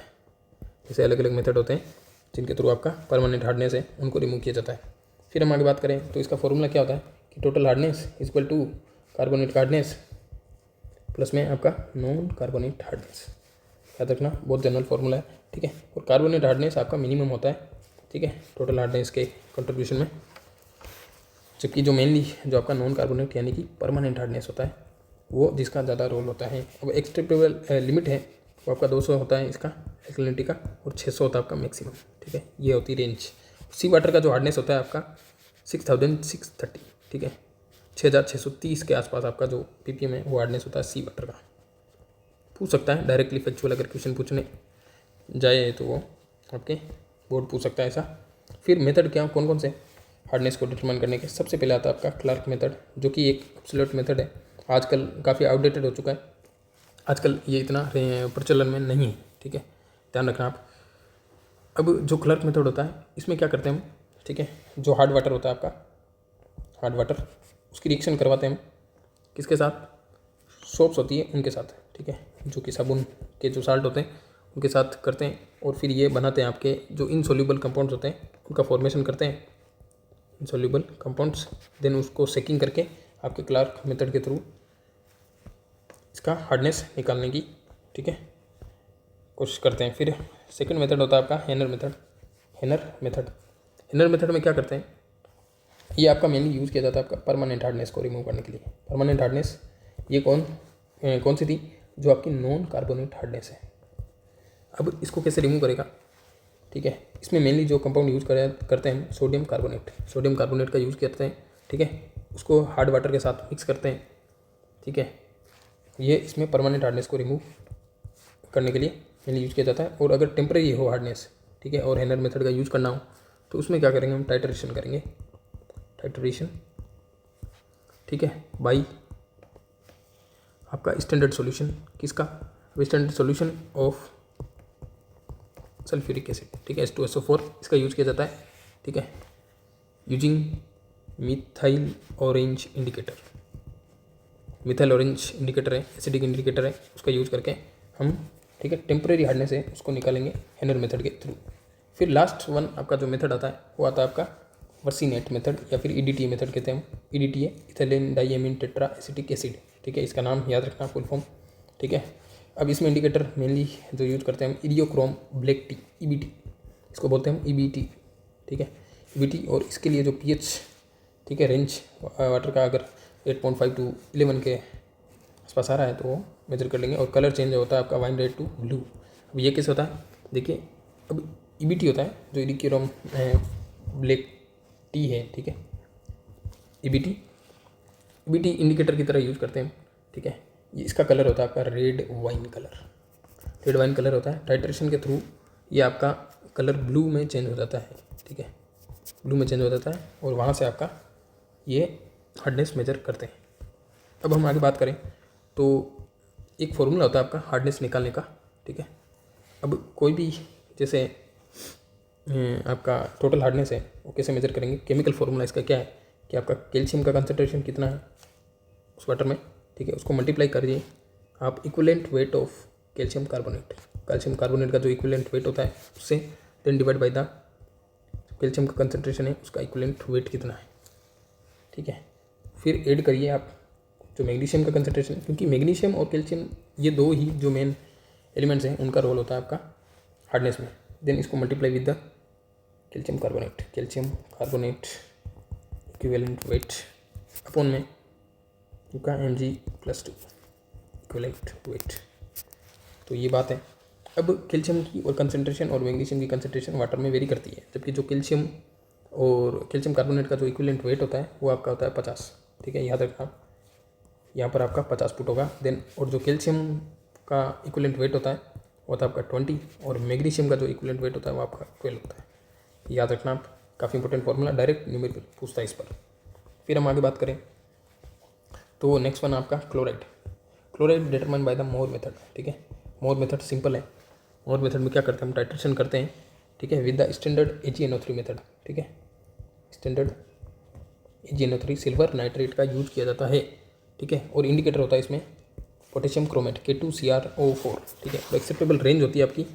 जैसे अलग अलग मेथड होते हैं जिनके थ्रू आपका परमानेंट हार्डनेस है उनको रिमूव किया जाता है। फिर हम आगे बात करें तो इसका फॉर्मूला क्या होता है कि total hardness equal to carbonate hardness plus में आपका नॉन कार्बोनेट हार्डनेस। याद रखना, बहुत जनरल फॉर्मूला है, ठीक है। और कार्बोनेट हार्डनेस आपका मिनिमम होता है, ठीक है, टोटल हार्डनेस के कंट्रीब्यूशन में। जबकि जो मेनली जो आपका नॉन कार्बोनेट यानी कि परमानेंट हार्डनेस होता है वो जिसका ज़्यादा रोल होता है। अब एक्सेप्टेबल लिमिट है वो आपका 200 होता है इसका एल्कलिनिटी का, और 600 होता है आपका मैक्सिमम, ठीक है। ये होती है रेंज। सी वाटर का जो हार्डनेस होता है आपका 6630, ठीक है, 6630 के आसपास आपका जो ppm है वो हार्डनेस होता है सी वाटर का। पूछ सकता है डायरेक्टली फैक्चुअल, अगर क्वेश्चन पूछने जाए तो वो आपके बोर्ड पूछ सकता है ऐसा। फिर मेथड क्या कौन कौन से हार्डनेस को डिटरमाइन करने के? सबसे पहले आता है आपका क्लार्क मेथड, जो कि एक एब्सोल्यूट मेथड है। आजकल काफ़ी आउटडेटेड हो चुका है, आजकल ये इतना प्रचलन में नहीं है, ठीक है, ध्यान रखना आप। अब जो क्लार्क मेथड होता है इसमें क्या करते हैं हम, ठीक है, जो हार्ड वाटर होता है आपका, हार्ड वाटर, उसकी रिएक्शन करवाते हैं हम किसके साथ? सोप्स होती है उनके साथ, ठीक है, जो कि साबुन के जो साल्ट होते हैं उनके साथ करते हैं, और फिर ये बनाते हैं आपके जो इनसोल्यूबल कंपाउंड्स होते हैं उनका फॉर्मेशन करते हैं, इनसोल्यूबल कंपाउंड्स। देन उसको सेकिंग करके आपके क्लार्क मेथड के थ्रू इसका हार्डनेस निकालने की, ठीक है, कोशिश करते हैं। फिर सेकंड मेथड होता है आपका हेनर मेथड में क्या करते हैं? ये आपका मेनली यूज़ किया जाता है आपका परमानेंट हार्डनेस को रिमूव करने के लिए। परमानेंट हार्डनेस ये कौन सी थी? जो आपकी नॉन कार्बोनेट हार्डनेस है। अब इसको कैसे रिमूव करेगा, ठीक है, इसमें मेनली जो कंपाउंड यूज़ करते हैं सोडियम कार्बोनेट का यूज़ करते हैं, ठीक है, उसको हार्ड वाटर के साथ मिक्स करते हैं, ठीक है, ये इसमें परमानेंट हार्डनेस को रिमूव करने के लिए मेनली यूज़ किया जाता है। और अगर टेम्परेरी हो हार्डनेस, ठीक है, और हेनर मेथड का यूज़ करना हो तो उसमें क्या करेंगे, हम टाइट्रेशन करेंगे, टाइट्रेशन, ठीक है, बाई आपका स्टैंडर्ड सॉल्यूशन, किसका, standard solution of sulphuric acid, ठीक है, H2SO4, इसका यूज़ किया जाता है, ठीक है, using methyl orange indicator, methyl orange indicator है, एसिडिक इंडिकेटर है, उसका यूज़ करके हम, ठीक है, टेम्परेरी हार्डनेस है उसको निकालेंगे हेनर मेथड के थ्रू। फिर लास्ट वन आपका जो मेथड आता है वो आता है आपका वर्सिनेट मेथड या फिर EDTA मेथड कहते हैं हम। EDTA ethylene diamine tetra acetic acid, ठीक है, इसका नाम याद रखना फुल फॉर्म, ठीक है। अब इसमें इंडिकेटर मेनली जो यूज़ करते हैं हम इरियोक्रोम ब्लैक टी, EBT, इसको बोलते हैं हम EBT, ठीक है, EBT। और इसके लिए जो pH, ठीक है, रेंज वाटर का अगर 8.5 to 11 के आसपास आ रहा है तो वो मेजर कर लेंगे। और कलर चेंज होता है आपका वाइन रेड टू ब्लू। अब ये कैसे होता है, देखिए, अब EBT होता है जो इरियोक्रोम ब्लैक टी है, ठीक है, EBT इंडिकेटर की तरह यूज़ करते हैं, ठीक है। ये इसका कलर होता है आपका रेड वाइन कलर होता है। टाइट्रेशन के थ्रू ये आपका कलर ब्लू में चेंज हो जाता है, ठीक है, ब्लू में चेंज हो जाता है और वहाँ से आपका ये हार्डनेस मेजर करते हैं। अब हम आगे बात करें तो एक फॉर्मूला होता है आपका हार्डनेस निकालने का, ठीक है। अब कोई भी जैसे आपका टोटल हार्डनेस है वो कैसे मेजर करेंगे, केमिकल फार्मूला इसका क्या है कि आपका कैल्शियम का कंसंट्रेशन कितना है उस वाटर में, ठीक है, उसको मल्टीप्लाई करिए आप equivalent weight of calcium carbonate का जो इक्विवेलेंट वेट होता है उससे, then divide by the calcium का कंसंट्रेशन है उसका इक्विवेलेंट वेट कितना है, ठीक है। फिर ऐड करिए आप जो मैग्नीशियम का कंसंट्रेशन, क्योंकि मैग्नीशियम और कैल्शियम ये दो ही जो मेन एलिमेंट्स हैं उनका रोल होता है आपका हार्डनेस में। देन इसको multiply with the calcium carbonate equivalent weight upon में उनका Mg+2 इक्विवेलेंट वेट। तो ये बात है। अब कैल्शियम की और कंसंट्रेशन और मैग्नीशियम की कंसंट्रेशन वाटर में वेरी करती है, जबकि जो कैल्शियम और कैल्शियम कार्बोनेट का जो इक्विवेलेंट वेट होता है वो आपका होता है 50, ठीक है, याद रखना यहाँ पर आपका 50 फुट होगा। देन और जो कैल्शियम का इक्विवेलेंट वेट होता है वो होता है आपका 20 और मैग्नीशियम का जो इक्विवेलेंट वेट होता है वो आपका 12 होता है, याद रखना आप, काफ़ी इंपॉर्टेंट फॉर्मूला, डायरेक्ट न्यूमेरिकल पूछता है इस पर। फिर हम आगे बात करें तो नेक्स्ट वन आपका chloride determine by the more method, ठीक है। मोर मेथड सिंपल है, मोर मेथड में क्या करते हैं हम टाइट्रेशन करते हैं, ठीक है, with the standard AgNO3 method, ठीक है, स्टैंडर्ड AgNO3 सिल्वर नाइट्रेट का यूज किया जाता है, ठीक है। और इंडिकेटर होता है इसमें पोटेशियम क्रोमेट K2CrO4, ठीक है। और एक्सेप्टेबल रेंज होती है आपकी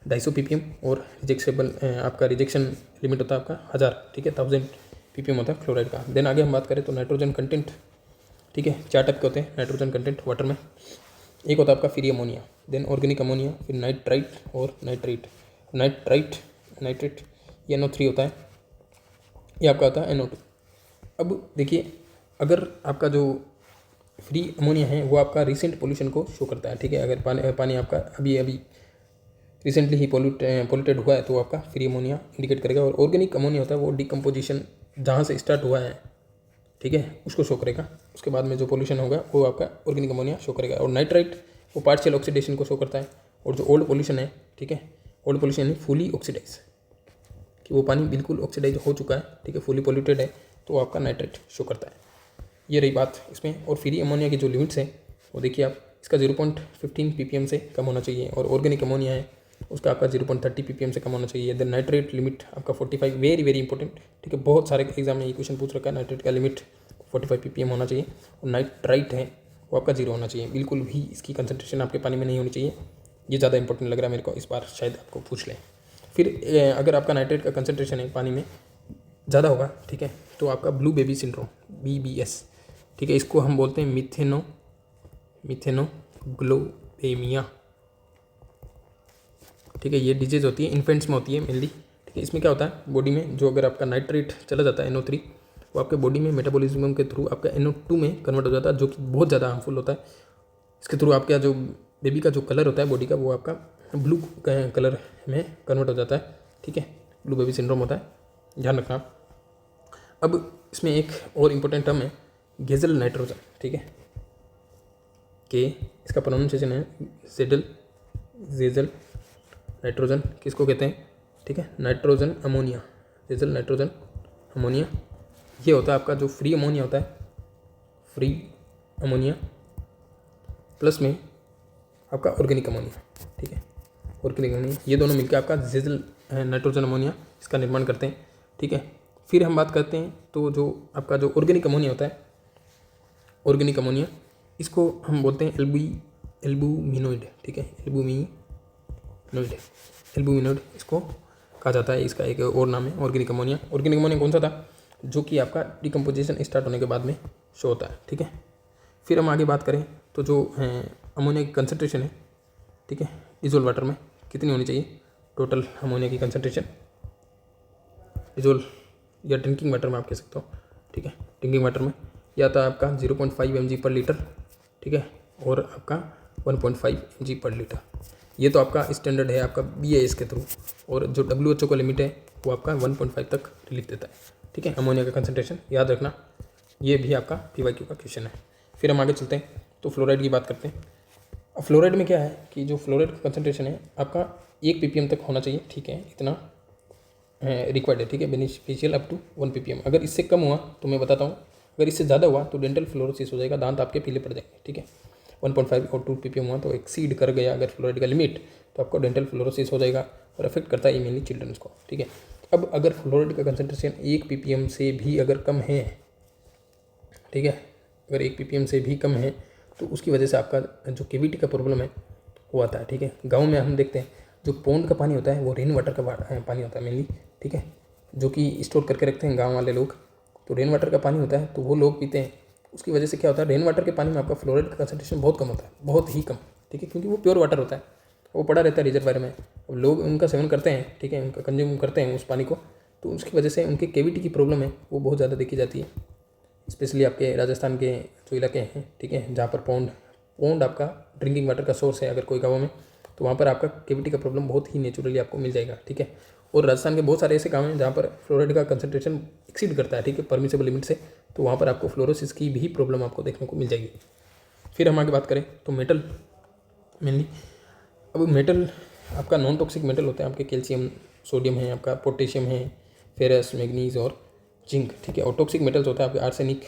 250 ppm और रिजेक्सेबल आपका रिजेक्शन लिमिट होता है आपका 1000, ठीक है, 1000 ppm होता है क्लोराइड का। देन आगे हम बात करें तो नाइट्रोजन कंटेंट, ठीक है, 4 टाइप के होते हैं नाइट्रोजन कंटेंट वाटर में। एक होता है आपका free ammonia, then organic ammonia, फिर नाइट्राइट और नाइट्रेट ये NO3 होता है, ये आपका होता है NO2। अब देखिए, अगर आपका जो फ्री अमोनिया है वो आपका रिसेंट पोल्यूशन को शो करता है, ठीक है, अगर पानी आपका अभी रिसेंटली ही पोल्यूटेड हुआ है तो आपका फ्री अमोनिया इंडिकेट करेगा। और ऑर्गेनिक अमोनिया होता है वो डिकम्पोजिशन जहाँ से स्टार्ट हुआ है, ठीक है, उसको शो करेगा। उसके बाद में जो पोल्यूशन होगा वो आपका ऑर्गेनिक अमोनिया शो करेगा। और नाइट्राइट वो पार्शियल ऑक्सीडेशन को शो करता है। और जो ओल्ड पोल्यूशन है, ठीक है, ओल्ड पोल्यूशन यानी फुली ऑक्सीडाइज, कि वो पानी बिल्कुल ऑक्सीडाइज हो चुका है, ठीक है, फुली पोल्यूटेड है, तो वो आपका नाइट्रेट शो करता है। ये रही बात इसमें। और फ्री अमोनिया की जो लिमिट्स है वो देखिए आप, इसका 0.15 ppm से कम होना चाहिए। और ऑर्गेनिक अमोनिया है उसका आपका 0.30 ppm से कम होना चाहिए। देन नाइट्रेट लिमिट आपका 45, वेरी इंपॉर्टेंट, ठीक है, बहुत सारे एग्जाम में ये क्वेश्चन पूछ रखा है, नाइट्रेट का लिमिट 45 ppm होना चाहिए। और नाइट्राइट है वो आपका 0 होना चाहिए, बिल्कुल भी इसकी कंसंट्रेशन आपके पानी में नहीं होनी चाहिए। ये ज़्यादा इंपॉर्टेंट लग रहा है मेरे को, इस बार शायद आपको पूछ लें। फिर अगर आपका नाइट्रेट का कंसंट्रेशन है पानी में ज़्यादा होगा, ठीक है, तो आपका ब्लू बेबी सिंड्रोम BBS, ठीक है, इसको हम बोलते हैं मिथेनोग्लोएमिया, ठीक है। ये डिजीज़ होती है इन्फेंट्स में होती है मेनली, ठीक है। इसमें क्या होता है बॉडी में, जो अगर आपका नाइट्रेट चला जाता है NO3 वो आपके बॉडी में मेटाबॉलिज्म के थ्रू आपका NO2 में कन्वर्ट हो जाता है, जो कि बहुत ज़्यादा हार्मफुल होता है। इसके थ्रू आपका जो बेबी का जो कलर होता है बॉडी का वो आपका ब्लू कलर में कन्वर्ट हो जाता है, ठीक है, ब्लू बेबी सिंड्रोम होता है, ध्यान रखना। अब इसमें एक और इम्पोर्टेंट टर्म है गेजल नाइट्रोजन, ठीक है, के इसका प्रोनाउंसिएशन है जेजल नाइट्रोजन किसको कहते हैं, ठीक है, नाइट्रोजन अमोनिया, जेजल नाइट्रोजन अमोनिया। ये होता है आपका जो फ्री अमोनिया होता है, फ्री अमोनिया प्लस में आपका ऑर्गेनिक अमोनिया, ठीक है, ऑर्गेनिक अमोनिया, ये दोनों मिलकर आपका जेजल नाइट्रोजन अमोनिया इसका निर्माण करते हैं, ठीक है। फिर हम बात करते हैं तो जो आपका जो ऑर्गेनिक अमोनिया होता है, ऑर्गेनिक अमोनिया, इसको हम बोलते हैं एल्बुमिनोइड, ठीक है, एल्बुमिनोइड इसको कहा जाता है, इसका एक और नाम है ऑर्गेनिक अमोनिया। ऑर्गेनिक अमोनिया कौन सा था, जो कि आपका डिकम्पोजिशन स्टार्ट होने के बाद में शो होता है, ठीक है। फिर हम आगे बात करें तो जो अमोनिया की कंसनट्रेशन है, ठीक है, डिजोल्व वाटर में कितनी होनी चाहिए, टोटल अमोनिया की कंसनट्रेशन डिजोल्व या ड्रिंकिंग वाटर में आप कह सकते हो, ठीक है, ड्रिंकिंग वाटर में या तो आपका 0.5 mg पर लीटर, ठीक है, और आपका 1.5 mg पर लीटर। ये तो आपका स्टैंडर्ड है आपका BIS के थ्रू, और जो WHO का लिमिट है वो आपका 1.5 तक रिलीफ देता है, ठीक है, अमोनिया का कंसनट्रेशन याद रखना। ये भी आपका PYQ का क्वेश्चन है। फिर हम आगे चलते हैं तो फ्लोराइड की बात करते हैं। अब फ्लोराइड में क्या है कि जो फ्लोराइड का कंसनट्रेशन है आपका 1 ppm तक होना चाहिए, ठीक है, इतना रिक्वायर्ड है, ठीक है, बेनिफिशियल अप टू 1 ppm। अगर इससे कम हुआ तो मैं बताता हूँ, अगर इससे ज़्यादा हुआ तो डेंटल फ्लोरोसिस हो जाएगा, दांत आपके पीले पड़ जाएंगे, ठीक है। 1.5 और 2 ppm हुआ तो एक्सीड कर गया अगर फ्लोराइड का लिमिट तो आपको डेंटल फ्लोरोसिस हो जाएगा, और अफेक्ट करता है मेनली चिल्ड्रंस को, ठीक है। अब अगर फ्लोराइड का कंसनट्रेशन 1 ppm से भी अगर कम है, ठीक है, अगर 1 ppm से भी कम है तो उसकी वजह से आपका जो केविटी का प्रॉब्लम है वो आता है, ठीक है। गाँव में हम देखते हैं जो पौंड का पानी होता है वो रेन वाटर का पानी होता है मेनली, ठीक है, जो कि स्टोर करके रखते हैं गाँव वाले लोग, तो रेन वाटर का पानी होता है तो वो लोग पीते हैं। उसकी वजह से क्या होता है, रेन वाटर के पानी में आपका फ्लोराइड का कंसनट्रेशन बहुत कम होता है, बहुत ही कम, ठीक है, क्योंकि वो प्योर वाटर होता है, वो पड़ा रहता है रिजर्वायर में। अब लोग उनका सेवन करते हैं, ठीक है, उनका कंज्यूम करते हैं उस पानी को, तो उसकी वजह से उनके केविटी की प्रॉब्लम है वो बहुत ज़्यादा देखी जाती है, स्पेशली आपके राजस्थान के जो इलाके हैं, ठीक है, जहाँ पर पौंड आपका ड्रिंकिंग वाटर का सोर्स है, अगर कोई गाँव में, तो वहाँ पर आपका केविटी का प्रॉब्लम बहुत ही नेचुरली आपको मिल जाएगा, ठीक है। और राजस्थान के बहुत सारे ऐसे गाँव हैं जहाँ पर फ्लोराइड का कंसनट्रेशन एक्सीड करता है, ठीक है, परमिसेबल लिमिट से, तो वहाँ पर आपको फ्लोरोसिस की भी प्रॉब्लम आपको देखने को मिल जाएगी। फिर हम आगे बात करें तो मेटल मेनली, अब मेटल आपका नॉन टॉक्सिक मेटल होते हैं आपके, कैल्शियम, सोडियम है, आपका पोटेशियम है, फेरस, मैग्नीज और जिंक, ठीक है। और टॉक्सिक मेटल्स होता है आपके आर्सेनिक,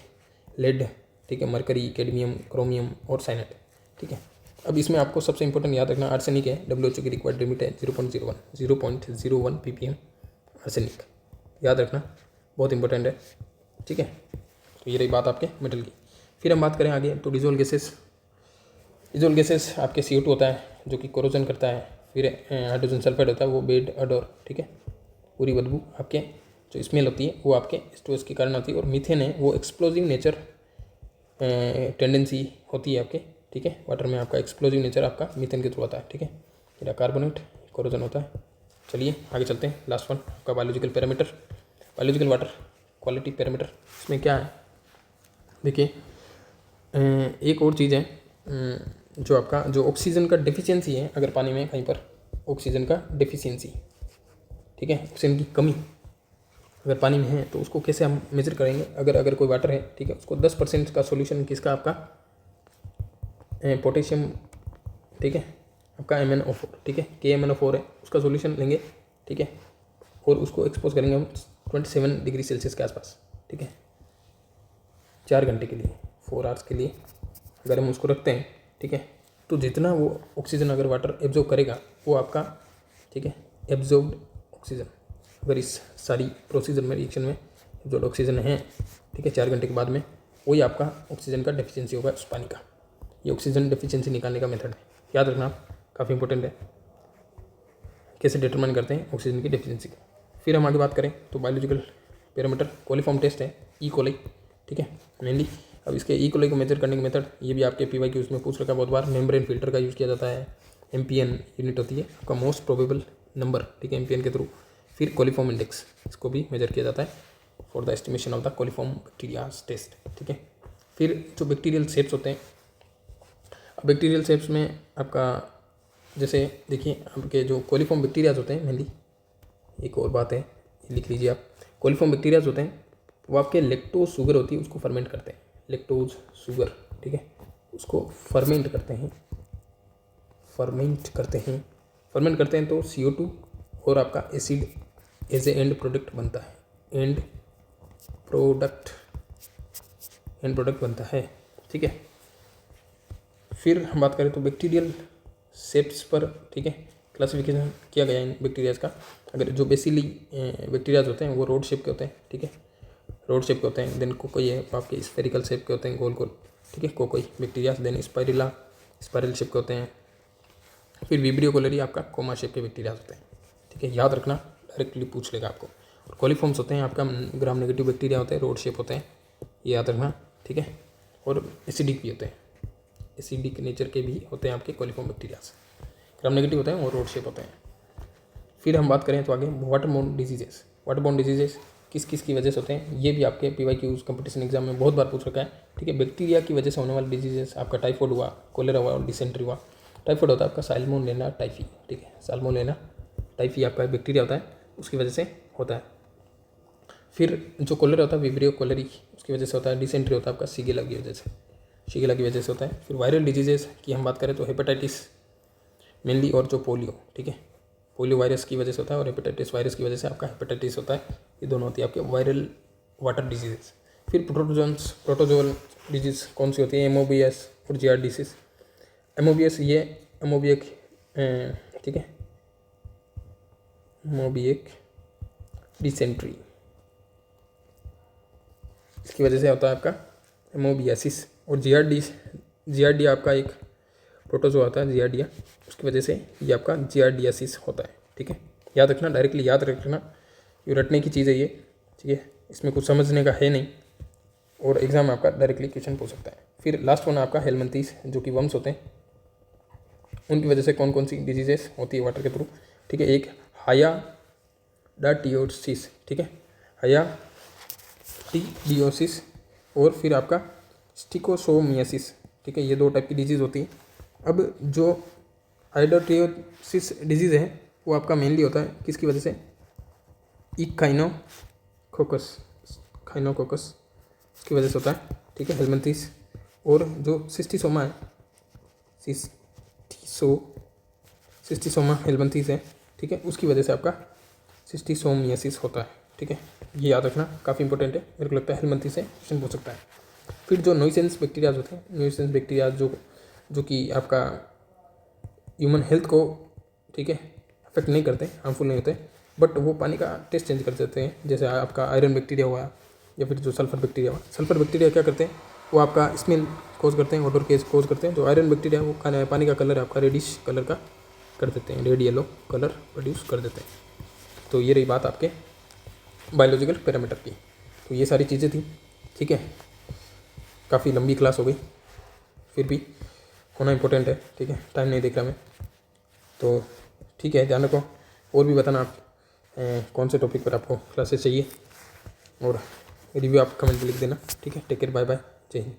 लेड, ठीक है, मरकरी, कैडमियम, क्रोमियम और साइनाइड, ठीक है। अब इसमें आपको सबसे इंपॉर्टेंट याद रखना आर्सेनिक है, WHO की रिक्वायर्ड लिमिट है 0.01 ppm आर्सेनिक, याद रखना, बहुत इंपॉर्टेंट है, ठीक है। तो ये रही बात आपके मेटल की। फिर हम बात करें आगे तो डिजोल्व गैसेस आपके CO2 होता है जो कि कोरोजन करता है, फिर हाइड्रोजन सल्फाइड होता है वो बेड अडोर, ठीक है, पूरी बदबू आपके जो स्मेल होती है वो आपके स्टोस के कारण होती है। और मीथेन है वो एक्सप्लोजिव नेचर टेंडेंसी होती है आपके, ठीक है, वाटर में आपका एक्सप्लोजिव नेचर आपका मीथेन के थ्रू आता है, ठीक है। फिर कार्बोनेट कोरोजन होता है। चलिए आगे चलते हैं, लास्ट वन आपका biological parameter, biological water quality parameter. इसमें क्या है देखिए, एक और चीज़ है जो आपका जो ऑक्सीजन का डेफिशिएंसी है, अगर पानी में कहीं पर ऑक्सीजन का डेफिशिएंसी, ठीक है, ऑक्सीजन की कमी अगर पानी में है तो उसको कैसे हम मेजर करेंगे। अगर कोई वाटर है, ठीक है, उसको 10% का सॉल्यूशन किसका आपका पोटेशियम, ठीक है, आपका MnO4, ठीक है, KMnO4 है, उसका सॉल्यूशन लेंगे, ठीक है, और उसको एक्सपोज करेंगे हम 27 डिग्री सेल्सियस के आसपास, ठीक है, 4 घंटे के लिए, 4 आवर्स के लिए अगर हम उसको रखते हैं, ठीक है, तो जितना वो ऑक्सीजन अगर वाटर एब्जॉर्ब करेगा वो आपका, ठीक है, एब्जॉर्ब्ड ऑक्सीजन, अगर इस सारी प्रोसीजर में रिएक्शन में जो ऑक्सीजन है, ठीक है, 4 घंटे के बाद में वही आपका ऑक्सीजन का डेफिशिएंसी होगा उस पानी का। ये ऑक्सीजन डेफिशिएंसी निकालने का मेथड है, याद रखना आप, काफ़ी इंपॉर्टेंट है, कैसे डिटरमाइन करते हैं ऑक्सीजन की डेफिशिएंसी को। फिर हम आगे बात करें तो बायोलॉजिकल पैरामीटर कोलिफॉर्म टेस्ट है, ई कोलाई, ठीक है, मेनली। अब इसके ई कोलाई को मेजर करने के मेथड, ये भी आपके PYQ उसमें पूछ रखा है बहुत बार। मेम्ब्रेन फिल्टर का यूज़ किया जाता है, MPN यूनिट होती है आपका मोस्ट प्रोबेबल नंबर, ठीक है, MPN के थ्रू। फिर कोलिफॉर्म इंडेक्स, इसको भी मेजर किया जाता है for the estimation of the coliform bacterias test, ठीक है। फिर जो बैक्टीरियल शेप्स होते हैं, बैक्टीरियल शेप्स में आपका जैसे देखिए आपके जो कोलिफॉर्म बैक्टीरियाज होते हैं मेनली, एक और बात है लिख लीजिए आप, कोलिफॉर्म बैक्टीरियाज होते हैं वो आपके लेक्टोज शुगर होती है उसको फर्मेंट करते हैं, लेक्टोज शुगर, ठीक है, उसको फर्मेंट करते हैं, फर्मेंट करते हैं तो CO2 और आपका acid as a end product बनता है, एंड प्रोडक्ट बनता है। ठीक है, फिर हम बात करें तो बैक्टीरियल शेप्स पर, ठीक है, क्लासिफिकेशन किया गया है इन बैक्टीरियाज का। अगर जो बेसिकली बैक्टीरियाज होते हैं वो रोड शेप के होते हैं, ठीक है, रोड शेप के होते हैं। देन कोई है आपके स्फेरिकल शेप के होते हैं, गोल गोल, ठीक है, कोई बैक्टीरियाज। देन स्पाइरल शेप के होते हैं। फिर विब्रियो कोलेरी आपका कोमा शेप के बैक्टीरियाज होते हैं, ठीक है, याद रखना, डायरेक्टली पूछ लेगा आपको। और कोलिफॉर्म्स होते हैं आपका ग्राम नेगेटिव बैक्टीरिया होते हैं, रोड शेप होते हैं, ये याद रखना, ठीक है। और एसिडिक भी होते हैं, एसिडिक नेचर के भी होते हैं आपके कोलिफॉर्म बैक्टीरियाज, ग्राम नेगेटिव होते हैं और रोड शेप होते हैं। फिर हम बात करें तो आगे वाटरबोर्न डिजीजेस किस किस की वजह से होते हैं, ये भी आपके PYQ कंपटीशन एग्जाम में बहुत बार पूछ रखा है, ठीक है। बैक्टीरिया की वजह से होने वाले डिजीजेस आपका टाइफॉइड हुआ, कोलेरा हुआ और डिसेंट्री हुआ। टाइफॉइड होता है आपका साल्मोनेला टाइफी, ठीक है, साल्मोनेला टाइफी आपका बैक्टीरिया होता है, उसकी वजह से होता है। फिर जो कोलेरा होता है विब्रियो कोलेरी, उसकी वजह से होता है। डिसेंट्री होता है आपका शिगेला की वजह से होता है। फिर वायरल डिजीजेस की हम बात करें तो हेपेटाइटिस मेनली, और जो पोलियो, ठीक है, पोलियो वायरस की वजह से होता है और हेपेटाइटिस वायरस की वजह से आपका हेपेटाइटिस होता है। ये दोनों होती है आपके वायरल वाटर डिजीजेस। फिर प्रोटोजोअल डिजीज कौन सी होती है, MOBS और जियार्डिसिस। MOBS ये एमोबियक, ठीक है, मोबियक डिसेंट्री, इसकी वजह से होता है आपका एमोबियासिस। और जियार्डी आपका एक प्रोटोजोआ होता है, जियार्डिया, उसकी वजह से ये आपका जियार्डियासिस होता है, ठीक है। याद रखना, डायरेक्टली याद रखना, ये रटने की चीज़ है ये, ठीक है, इसमें कुछ समझने का है नहीं, और एग्जाम में आपका डायरेक्टली क्वेश्चन पूछ सकता है। फिर लास्ट वन आपका हेलमिंथीस, जो कि वर्म्स होते हैं, उनकी वजह से कौन कौन सी डिजीजेस होती है वाटर के थ्रू, ठीक है। एक हायाडाटियोसिस, ठीक है, हायाडाटियोसिस, और फिर आपका स्टिकोसोमियासिस, ठीक है, ये 2 टाइप की डिजीज़ होती है। अब जो हायाडाटियोसिस डिजीज़ है वो आपका मेनली होता है किसकी वजह से, खाइनोकोकस की वजह से होता है, ठीक है, हेलमिंथीस। और जो सिस्टिसोमा है, सिस्टिसोमा हेलमिंथीस है, ठीक है, उसकी वजह से आपका सिस्टिसोमियासिस होता है, ठीक है, ये याद रखना, काफ़ी इंपॉर्टेंट है, मेरे को लगता है हेलमिंथीस से क्वेश्चन पूछ सकता है। फिर जो नॉइसेंस बैक्टीरियाज होते हैं, नॉइसेंस बैक्टीरिया जो कि आपका ह्यूमन हेल्थ को, ठीक है, अफेक्ट नहीं करते, हार्मफुल नहीं होते, बट वो पानी का टेस्ट चेंज कर देते हैं। जैसे आपका आयरन बैक्टीरिया हुआ या फिर जो सल्फर बैक्टीरिया हुआ। सल्फर बैक्टीरिया क्या करते हैं, वो आपका स्मेल कोज करते हैं, ऑडर केस कोज करते हैं। जो आयरन बैक्टीरिया वो पानी का कलर आपका रेडिश कलर का कर देते हैं, रेड येलो कलर प्रोड्यूस कर देते हैं। तो ये रही बात आपके बायोलॉजिकल पैरामीटर की। तो ये सारी चीज़ें थी, ठीक है, काफ़ी लंबी क्लास हो गई, फिर भी होना इंपॉर्टेंट है, ठीक है, टाइम नहीं देख रहा मैं, तो ठीक है, ध्यान रखो। और भी बताना आप कौन से टॉपिक पर आपको क्लासेस चाहिए, और रिव्यू आप कमेंट में लिख देना, ठीक है। टेक केयर, बाय बाय, जय हिंद।